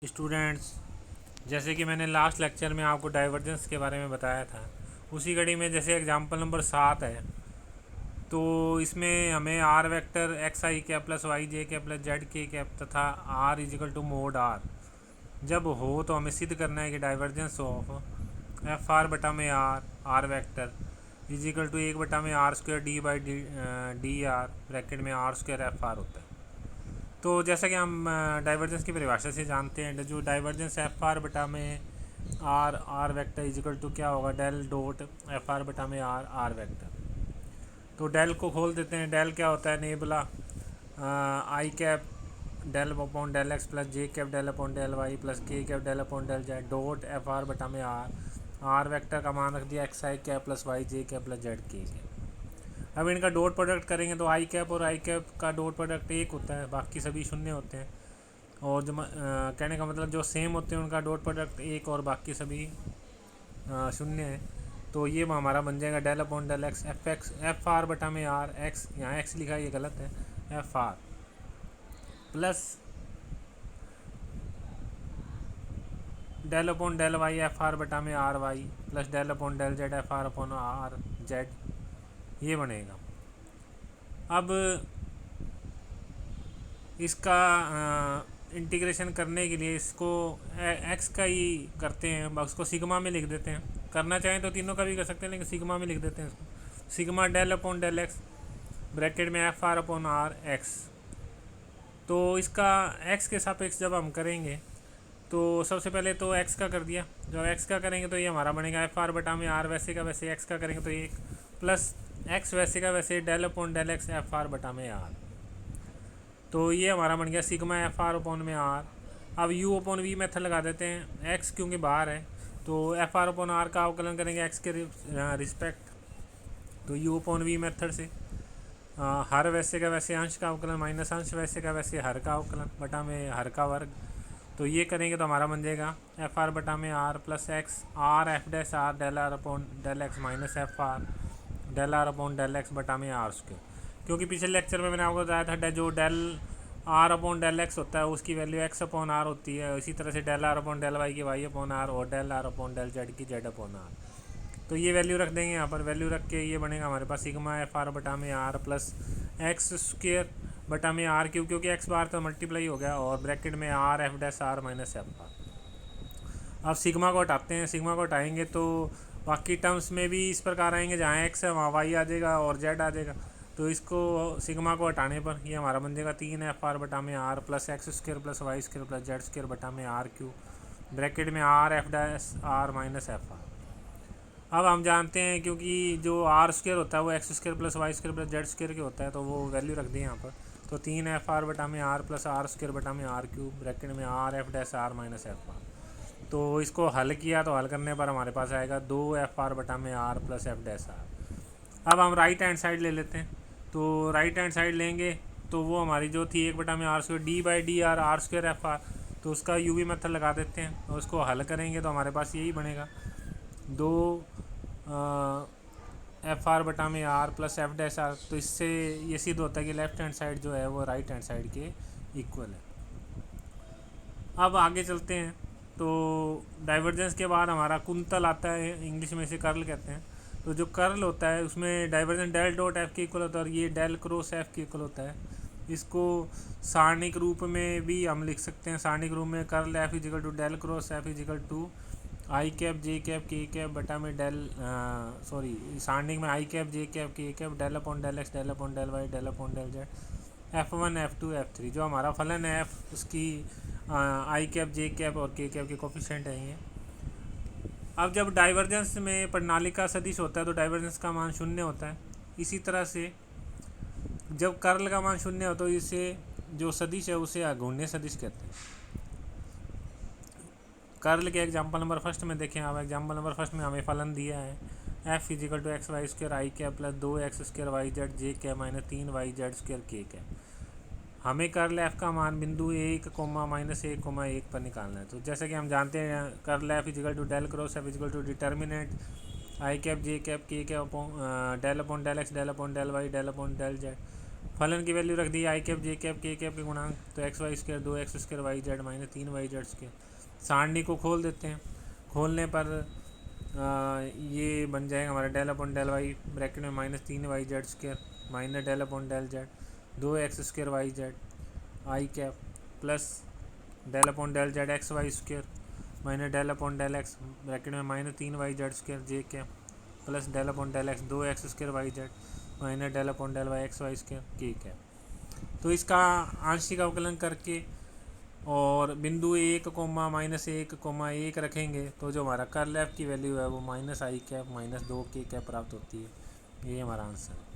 Students, जैसे कि मैंने लास्ट लेक्चर में आपको डाइवर्जेंस के बारे में बताया था, उसी कड़ी में जैसे एग्जांपल नंबर 7 है। तो इसमें हमें आर वेक्टर एक्स आई कैप प्लस वाई जे कैप प्लस जेड के कैप तथा R equal to mod R जब हो तो हमें सिद्ध करना है कि डाइवर्जेंस ऑफ एफ आर बटा में आर वेक्टर इजिकल टू 1 बटा में R square D by D R bracket में आर स्क्वायर एफ आर होता है। तो जैसा कि हम डाइवर्जेंस की परिभाषा से जानते हैं, जो डाइवर्जेंस एफ आर बटा में आर वेक्टर इजिकल टू क्या होगा, डेल डॉट एफ आर बटा में आर वेक्टर। तो डेल को खोल देते हैं। डेल क्या होता है, nabla i cap del upon del x plus j cap del upon del y plus k cap del upon del z dot f are बटा में आर वेक्टर का मान रख दिया एक्स आई कैप प्लस वाई जे cap plus Z के cap. अब इनका dot product करेंगे तो आई कैप और आई कैप का डॉट प्रोडक्ट 1 होता है, बाकी सभी शून्य होते हैं। और जो कहने का मतलब जो सेम होते हैं उनका डॉट प्रोडक्ट 1 और बाकी सभी शून्य है। तो ये हमारा बन जाएगा del upon del X F are बटा में आर एक्स, यहाँ एक्स लिखा है ये गलत है, F R plus del upon del Y F are बटा में R Y plus del upon del Z F are upon R Z, ये बनेगा। अब इसका इंटीग्रेशन करने के लिए इसको एक्स का ही करते हैं, उसको सिग्मा में लिख देते हैं। करना चाहें तो तीनों का भी कर सकते हैं, लेकिन सिग्मा में लिख देते हैं इसको। Sigma del upon del x bracket में f are upon r x. तो इसका एक्स के सापेक्ष जब हम करेंगे तो सबसे पहले तो एक्स का कर दिया। जब एक्स का करेंगे तो ये हमारा बनेगा एफ आर बटा में आर वैसे का वैसे, एक्स का करेंगे तो 1 प्लस एक्स वैसे का वैसे del upon del X F are बटा में आर। तो ये हमारा बन गया सिग्मा एफ आर अपॉन में आर। अब यू अपॉन वी मेथड लगा देते हैं, एक्स क्योंकि बाहर है तो एफ आर अपॉन आर का अवकलन करेंगे एक्स के रिस्पेक्ट। तो यू अपॉन वी मेथड से हर वैसे का वैसे अंश का अवकलन माइनस अंश वैसे का वैसे हर का अवकलन बटा में हर का वर्ग। तो ये करेंगे तो हमारा बन जाएगा एफ आर बटा में R plus X R F dash R del R upon del X minus F R del R upon del X बटा में आर स्क्वायर। क्योंकि पिछले लेक्चर में मैंने आपको बताया था जो del R upon del X होता है उसकी वैल्यू एक्स अपॉन आर होती है, इसी तरह से del R upon del Y की वाई अपॉन आर और del R upon del Z की जेड अपॉन आर। तो ये वैल्यू रख देंगे यहाँ पर, वैल्यू रख के ये बनेगा हमारे पास सिग्मा एफ आर बटा में आर प्लस एक्स स्क्वेयर बटा में आर क्यू, क्योंकि एक्स बार तो मल्टीप्लाई हो गया, और ब्रैकेट में R F dash R minus F R. अब सिग्मा को हटाते हैं, सिग्मा को हटाएंगे तो बाकी टर्म्स में भी इस प्रकार आएंगे, जहाँ एक्स है वहाँ वाई आ जाएगा और जेड आ जाएगा। तो इसको सिग्मा को हटाने पर ये हमारा बन जाएगा 3 एफ आर बटा में R plus X square plus Y square plus Z square बटा में आर क्यू ब्रैकेट में R F dash R minus F R. अब हम जानते हैं क्योंकि जो आर स्क्र होता है वो X square plus Y square plus Z square के होता है, तो वो वैल्यू रख दी यहाँ पर। तो 3 एफ आर बटा में आर प्लस आर स्क्र बटा में आर क्यू ब्रैकेट में R F dash R minus F R. तो इसको हल किया तो हल करने पर हमारे पास आएगा 2 एफ आर बटा में R plus F dash R. अब हम राइट हैंड साइड ले लेते हैं। तो राइट हैंड साइड लेंगे तो वो हमारी जो थी 1 बटा में R square D by D R R square F R, तो उसका यू वी मेथड लगा देते हैं और उसको हल करेंगे तो हमारे पास यही बनेगा 2 एफ आर बटा में R plus F dash R. तो इससे ये सिद्ध होता है कि लेफ्ट हैंड साइड जो है वो राइट हैंड साइड के इक्वल है। अब आगे चलते हैं। तो डाइवर्जेंस के बाद हमारा कुंतल आता है, इंग्लिश में इसे कर्ल कहते हैं। तो जो कर्ल होता है उसमें डाइवर्जेंस डेल डॉट एफ के इक्वल होता है और ये डेल क्रॉस एफ के इक्वल होता है। इसको सारणिक रूप में भी हम लिख सकते हैं। सारणिक रूप में curl F is equal to del cross F is equal to I cap J cap के कैप बटा में डेल सारणिक में आई कैप जे कैप के cap del upon del x del upon del Y del upon del Z F1 F2 F3 जो हमारा फलन है F उसकी आई कैप जे कैप और के कैप के कोफिशिएंट है ये। अब जब डाइवर्जेंस में प्रणाली का सदिश होता है तो डाइवर्जेंस का मान 0 होता है। इसी तरह से जब कर्ल का मान 0 हो तो इसे जो सदिश है उसे घूर्णन सदिश कहते हैं। कर्ल के एग्जाम्पल नंबर फर्स्ट में देखें आप, एग्जाम्पल नंबर फर्स्ट में हमें फलन दिया है F is equal to X Y square I cap plus 2 X square Y Z J cap minus 3 Y Z square K cap. हमें कर्ल एफ का मान बिंदु 1 माइनस 1 1 पर निकालना है। तो जैसे कि हम जानते हैं curl F is equal to del cross F is equal to determinant i cap J cap के cap del upon del x del upon del Y del upon del z फलन की वैल्यू रख दी आई कैप जे कैप के cap के गुणांक, तो x Y स्क्र 2x² y z minus 3 y z²। सारणी को खोल देते हैं, खोलने पर ये बन जाएगा हमारा del upon del y bracket में -3 y z² minus del upon del z 2x² y z i cap plus del upon del z xy² minus del upon del x bracket में -3 y z² j cap plus del upon del x 2x² y z minus del upon del y xy² के cap. तो इसका आंशिक अवकलन करके और बिंदु 1,-1,1 रखेंगे तो जो हमारा कर्ल एफ की वैल्यू है वो -i कैप -2 के कैप प्राप्त होती है। ये हमारा आंसर है।